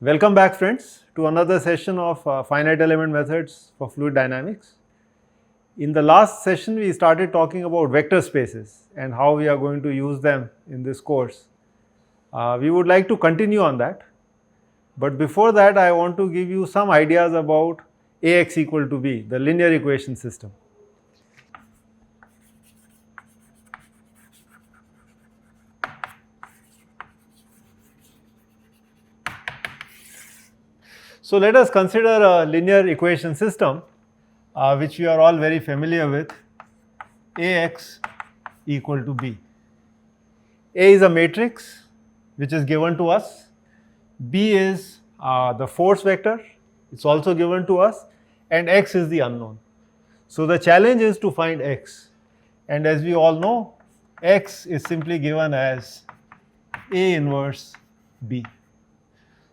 Welcome back, friends, to another session of finite element methods for fluid dynamics. In the last session, we started talking about vector spaces and how we are going to use them in this course. We would like to continue on that. But before that, I want to give you some ideas about Ax equal to b, the linear equation system. So let us consider a linear equation system which we are all very familiar with, Ax equal to b. A is a matrix which is given to us, b is the force vector, it's also given to us, and x is the unknown. So the challenge is to find x, and as we all know, x is simply given as A inverse b.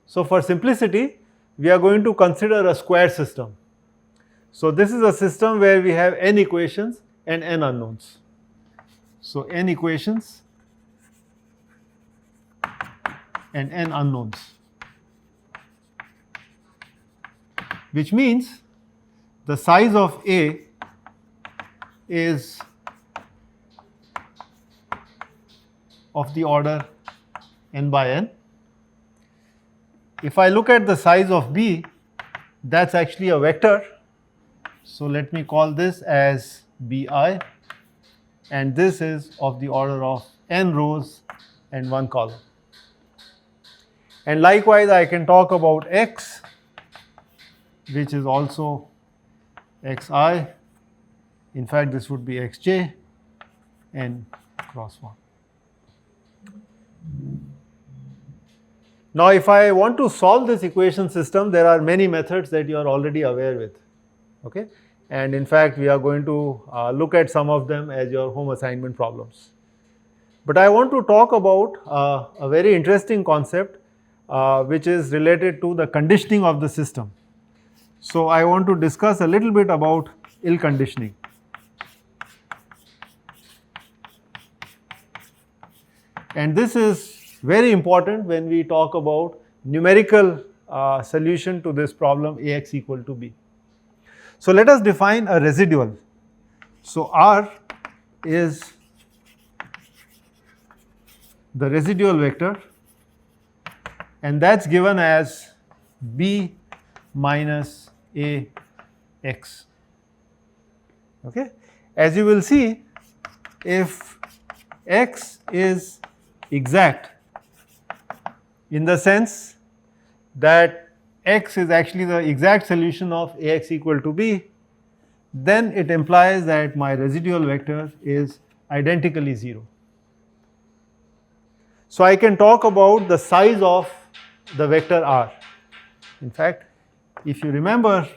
So for simplicity, we are going to consider a square system. So this is a system where we have n equations and n unknowns. So n equations and n unknowns, which means the size of A is of the order n by n. If I look at the size of B, that's actually a vector. So let me call this as Bi, and this is of the order of n rows and 1 column. And likewise, I can talk about x, which is also xi. In fact, this would be xj and cross 1. Now, if I want to solve this equation system, there are many methods that you are already aware with. Okay? And in fact, we are going to look at some of them as your home assignment problems. But I want to talk about a very interesting concept which is related to the conditioning of the system. So I want to discuss a little bit about ill conditioning. And this is very important when we talk about numerical solution to this problem Ax equal to b. So let us define a residual. So R is the residual vector, and that's given as b minus Ax. Okay? As you will see, if x is exact in the sense that x is actually the exact solution of Ax equal to b, then it implies that my residual vector is identically 0. So I can talk about the size of the vector r. In fact, if you remember,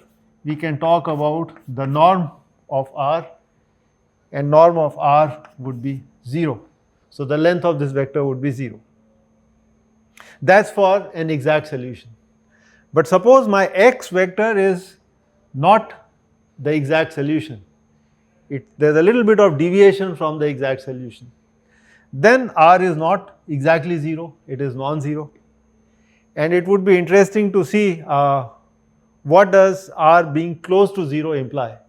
we can talk about the norm of r, and norm of r would be 0. So the length of this vector would be 0. That's for an exact solution. But suppose my x vector is not the exact solution. There's a little bit of deviation from the exact solution. Then r is not exactly 0, it is non-zero. And it would be interesting to see what does r being close to 0 imply.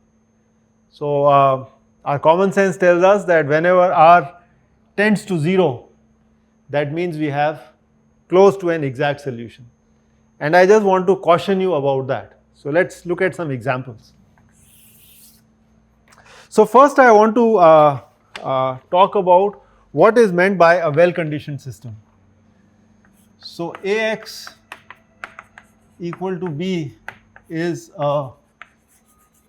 So our common sense tells us that whenever r tends to 0, that means we have close to an exact solution. And I just want to caution you about that. So let's look at some examples. So first I want to talk about what is meant by a well-conditioned system. So Ax equal to b is a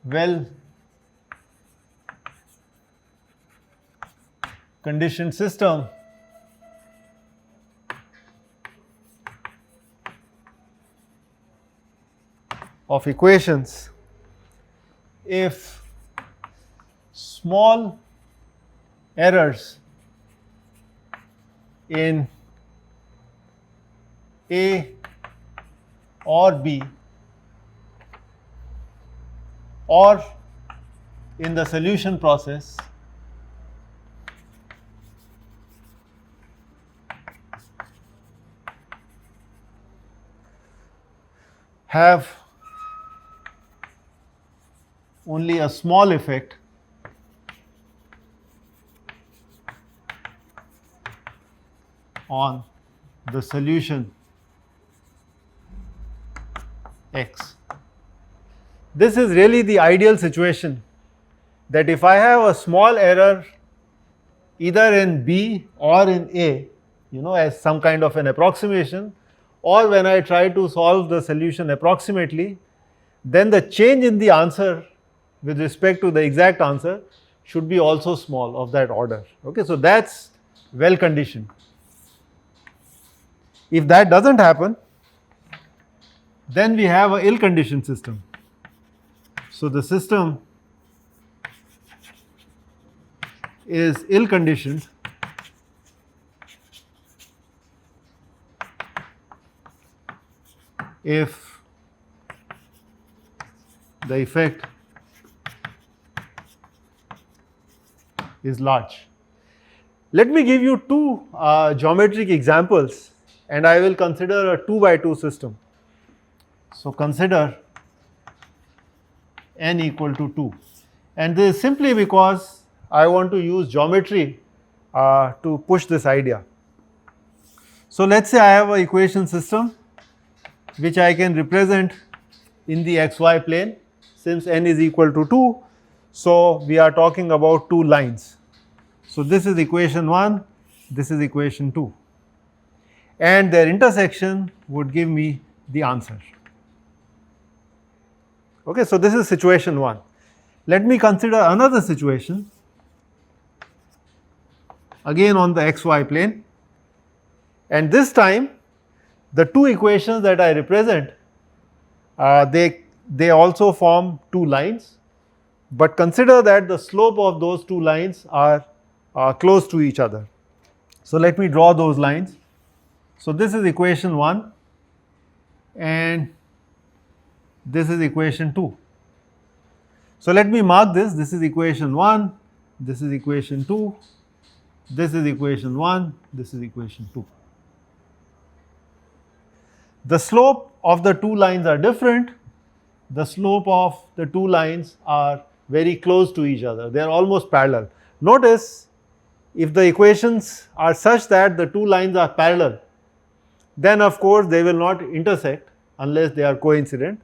well-conditioned system of equations if small errors in A or B or in the solution process have only a small effect on the solution X. This is really the ideal situation, that if I have a small error either in B or in A, as some kind of an approximation, or when I try to solve the solution approximately, then the change in the answer with respect to the exact answer should be also small, of that order. Okay, so that's well conditioned. If that doesn't happen, then we have an ill conditioned system. So the system is ill conditioned if the effect is large. Let me give you two geometric examples, and I will consider a 2 by 2 system. So consider n equal to 2, and this is simply because I want to use geometry to push this idea. So let's say I have an equation system which I can represent in the xy plane, since n is equal to 2. So we are talking about two lines. So this is equation 1, this is equation 2, and their intersection would give me the answer. Okay, so this is situation 1. Let me consider another situation, again on the xy plane, and this time the two equations that I represent, they also form two lines, but consider that the slope of those two lines are close to each other. So let me draw those lines. So this is equation 1 and this is equation 2. So let me mark this. This is equation 1, this is equation 2, this is equation 1, this is equation 2. The slope of the two lines are different. The slope of the two lines are very close to each other. They are almost parallel. Notice, if the equations are such that the two lines are parallel, then of course they will not intersect unless they are coincident,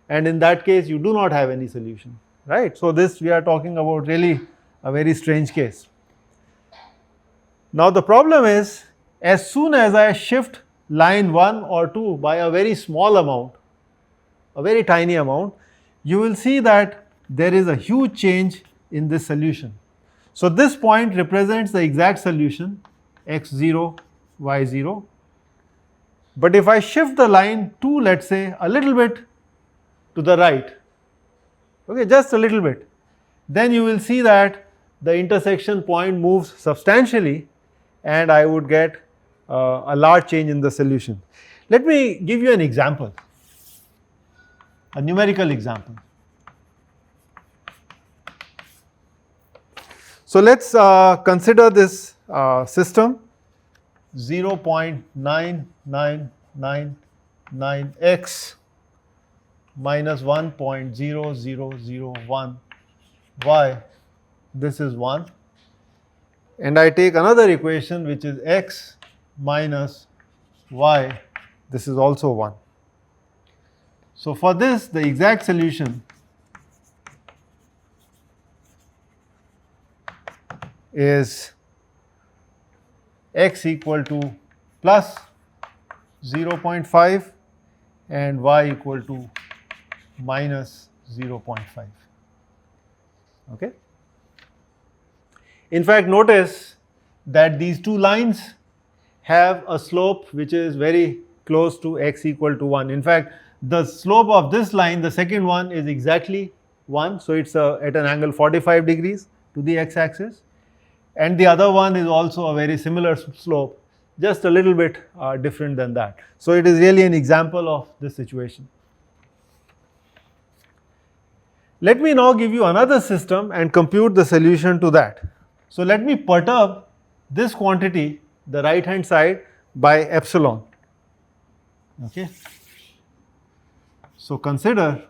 and in that case you do not have any solution, right? So this, we are talking about really a very strange case. Now the problem is, as soon as I shift line 1 or 2 by a very small amount, a very tiny amount, you will see that there is a huge change in this solution. So this point represents the exact solution x0, y0. But if I shift the line 2, let's say, a little bit to the right, okay, just a little bit, then you will see that the intersection point moves substantially and I would get a large change in the solution. Let me give you an example, a numerical example. So let's consider this system 0.9999x minus 1.0001 y, this is 1, and I take another equation which is x minus y, this is also 1. So for this, the exact solution is x equal to plus 0.5 and y equal to minus 0.5. Okay. In fact, notice that these two lines have a slope which is very close to x equal to 1. In fact, the slope of this line, the second one, is exactly 1. So it's at an angle 45 degrees to the x-axis. And the other one is also a very similar slope, just a little bit different than that. So it is really an example of this situation. Let me now give you another system and compute the solution to that. So let me perturb this quantity, the right hand side, by epsilon. Okay. So consider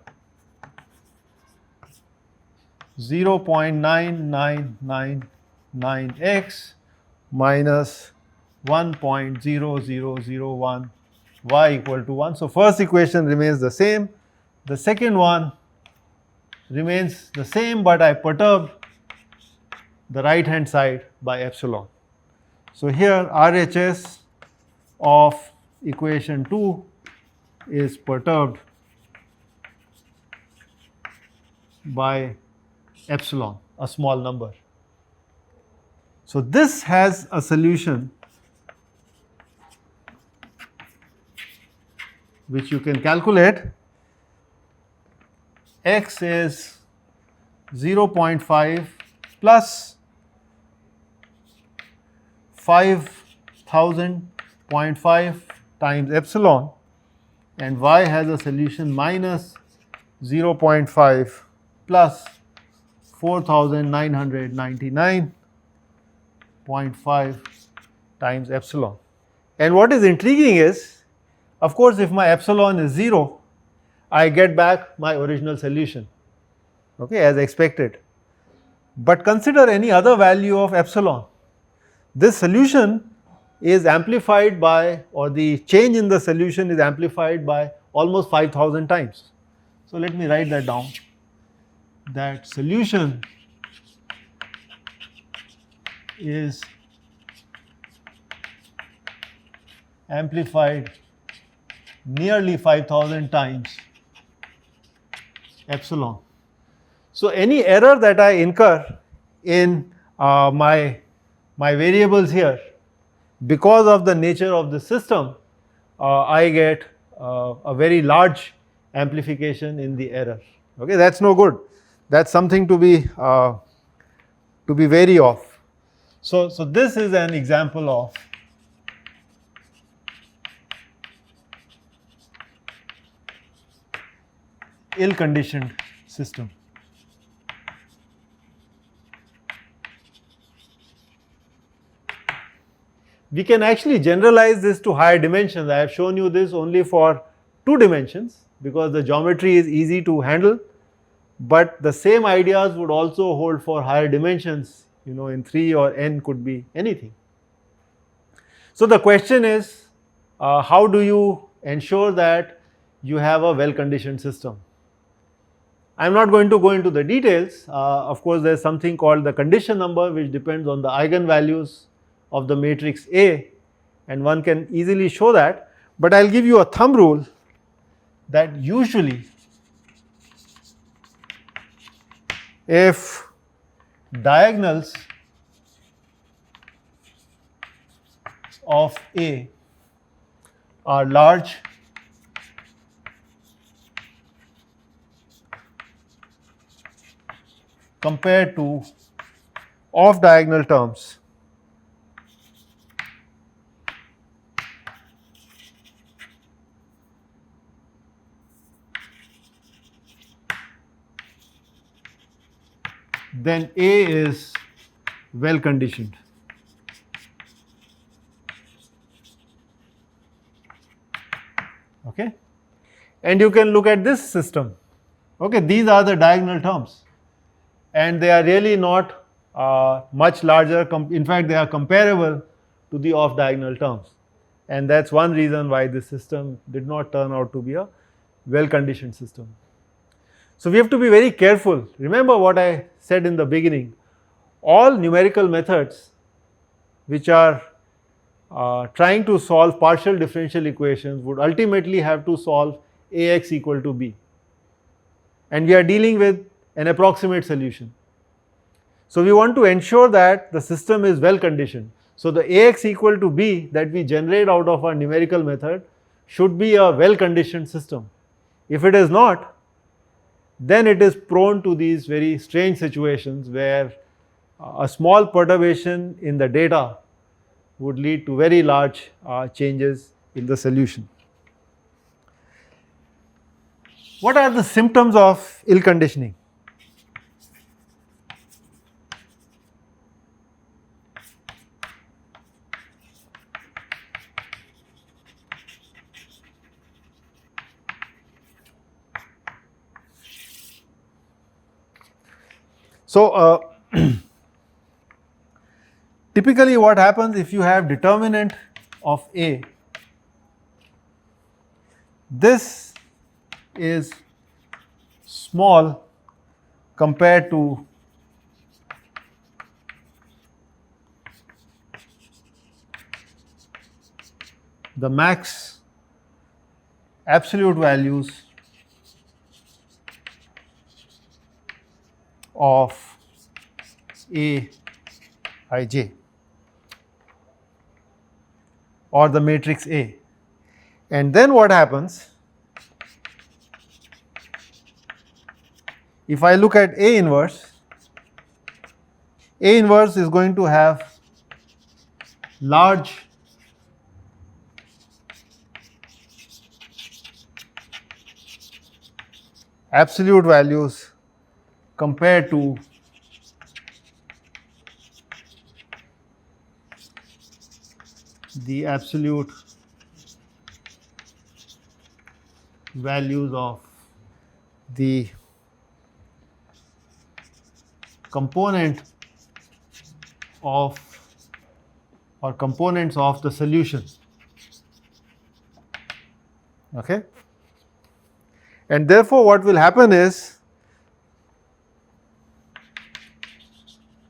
0.9999x minus 1.0001 y equal to 1. So first equation remains the same. The second one remains the same, but I perturb the right hand side by epsilon. So here RHS of equation 2 is perturbed by epsilon, a small number. So this has a solution which you can calculate. X is 0.5 plus 5000.5 times epsilon, and y has a solution minus 0.5 plus 4999.5 times epsilon. And what is intriguing is, of course, if my epsilon is 0, I get back my original solution, okay, as expected. But consider any other value of epsilon. This solution is amplified by, or the change in the solution is amplified by almost 5000 times. So let me write that down. That solution is amplified nearly 5000 times epsilon. So any error that I incur in my variables here, because of the nature of the system, I get a very large amplification in the error. Okay, that's no good. That's something to be wary of. So this is an example of ill-conditioned system. We can actually generalize this to higher dimensions. I have shown you this only for 2 dimensions because the geometry is easy to handle, but the same ideas would also hold for higher dimensions, in 3 or n could be anything. So the question is, how do you ensure that you have a well-conditioned system? I am not going to go into the details. Of course, there is something called the condition number, which depends on the eigenvalues of the matrix A, and one can easily show that. But I will give you a thumb rule that usually if diagonals of A are large, compared to off diagonal terms, then A is well conditioned. Okay, and you can look at this system. Okay, these are the diagonal terms, and they are really not much larger. In fact, they are comparable to the off diagonal terms, and that's one reason why this system did not turn out to be a well conditioned system. So we have to be very careful. Remember what I said in the beginning. All numerical methods which are trying to solve partial differential equations would ultimately have to solve Ax equal to b, and we are dealing with an approximate solution. So we want to ensure that the system is well conditioned. So the Ax equal to b that we generate out of our numerical method should be a well conditioned system. If it is not, then it is prone to these very strange situations where a small perturbation in the data would lead to very large changes in the solution. What are the symptoms of ill conditioning? So, typically what happens if you have determinant of A, this is small compared to the max absolute values of Aij or the matrix A. And then what happens, if I look at A inverse is going to have large absolute values compared to the absolute values of the component of or components of the solution. Okay? And therefore, what will happen is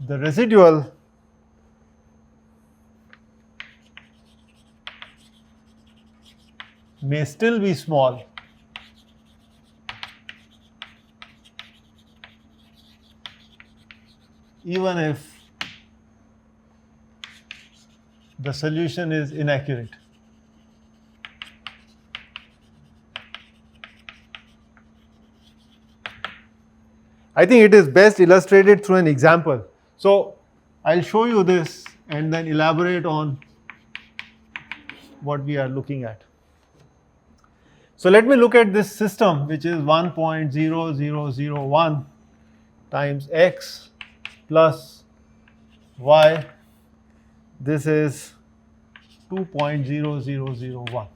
the residual may still be small even if the solution is inaccurate. I think it is best illustrated through an example. So, I will show you this and then elaborate on what we are looking at. So, let me look at this system which is 1.0001 times x plus y. This is 2.0001,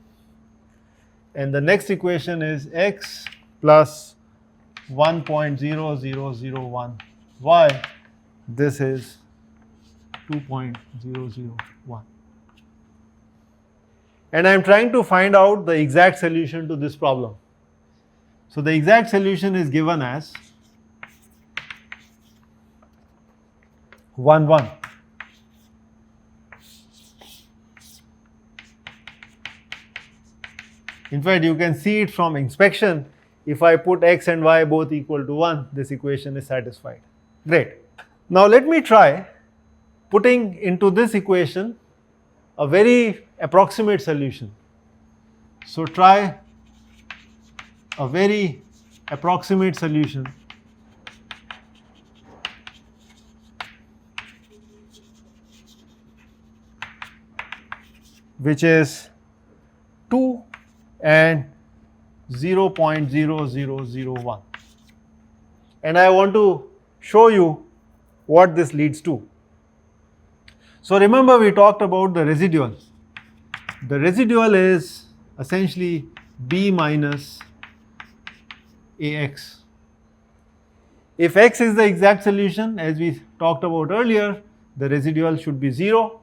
and the next equation is x plus 1.0001 y. This is 2.001, and I am trying to find out the exact solution to this problem. So, the exact solution is given as 1, 1. In fact, you can see it from inspection. If I put x and y both equal to 1, this equation is satisfied. Great. Now, let me try putting into this equation a very approximate solution. So, try a very approximate solution which is 2 and 0.0001, and I want to show you what this leads to. So, remember we talked about the residual. The residual is essentially b minus ax. If x is the exact solution, as we talked about earlier, the residual should be 0,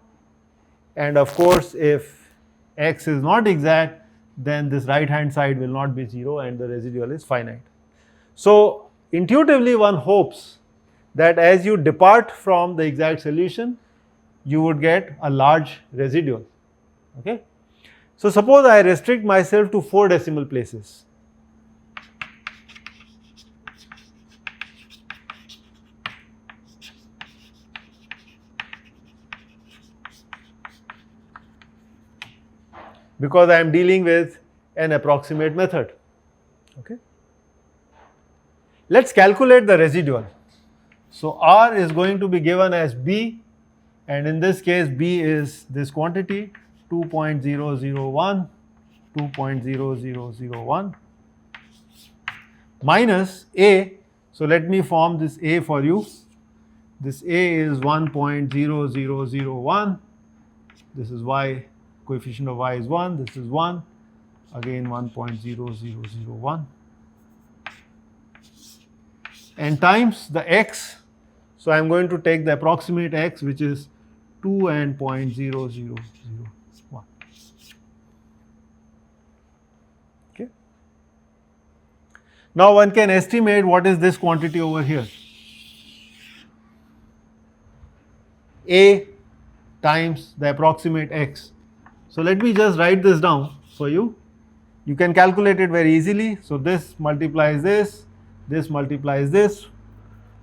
and of course if x is not exact, then this right hand side will not be 0 and the residual is finite. So, intuitively one hopes that as you depart from the exact solution, you would get a large residual. Okay? So, suppose I restrict myself to 4 decimal places. Because I am dealing with an approximate method. Okay. Let us calculate the residual. So, R is going to be given as B, and in this case B is this quantity 2.001, 2.0001 minus A. So, let me form this A for you. This A is 1.0001, this is y, coefficient of y is 1, this is 1, again 1.0001, and times the x. So I am going to take the approximate x, which is 2 and 0.0001. Okay. Now one can estimate what is this quantity over here. A times the approximate x. So let me just write this down for you. You can calculate it very easily. So this multiplies this multiplies this.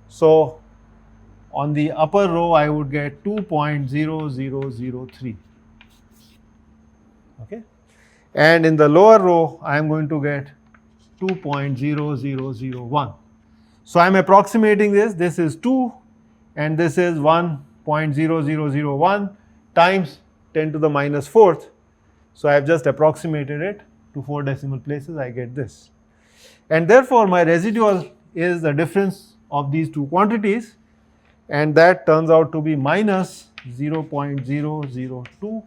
So on the upper row I would get 2.0003. Okay. And in the lower row I am going to get 2.0001. So I am approximating this. This is 2 and this is 1.0001 times 10 to the minus 4th. So I have just approximated it to 4 decimal places, I get this. And therefore my residual is the difference of these two quantities, and that turns out to be minus 0.002,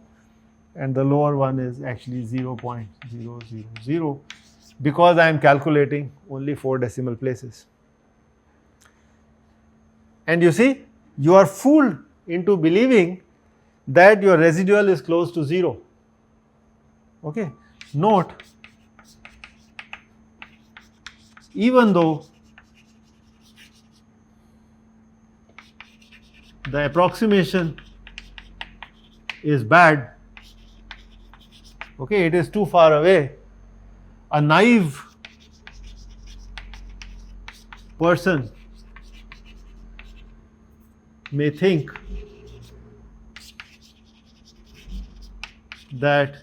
and the lower one is actually 0.000, because I am calculating only 4 decimal places. And you see, you are fooled into believing that your residual is close to 0. Okay. Note, even though the approximation is bad, okay, it is too far away, a naive person may think that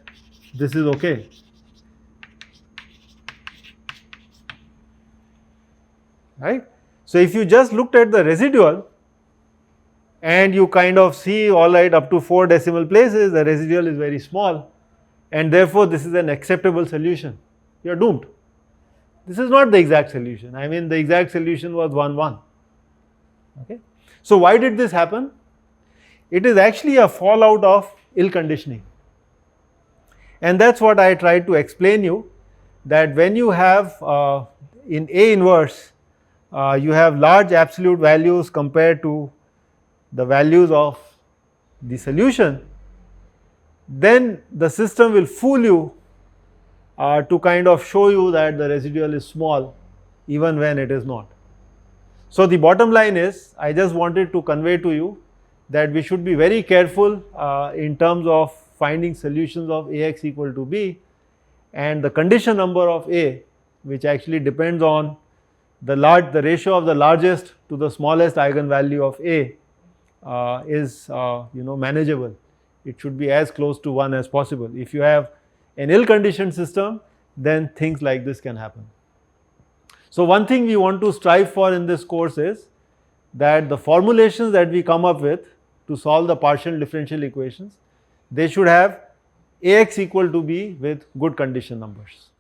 this is okay. Right? So if you just looked at the residual and you kind of see, all right, up to 4 decimal places, the residual is very small, and therefore this is an acceptable solution, you are doomed. This is not the exact solution. I mean, the exact solution was 1, 1. Okay. So why did this happen? It is actually a fallout of ill conditioning. And that's what I tried to explain you, that when you have in A inverse, you have large absolute values compared to the values of the solution, then the system will fool you to kind of show you that the residual is small even when it is not. So the bottom line is, I just wanted to convey to you that we should be very careful in terms of finding solutions of Ax equal to b, and the condition number of A, which actually depends on the ratio of the largest to the smallest eigenvalue of A, is manageable. It should be as close to 1 as possible. If you have an ill conditioned system, then things like this can happen. So one thing we want to strive for in this course is that the formulations that we come up with to solve the partial differential equations, they should have Ax equal to b with good condition numbers.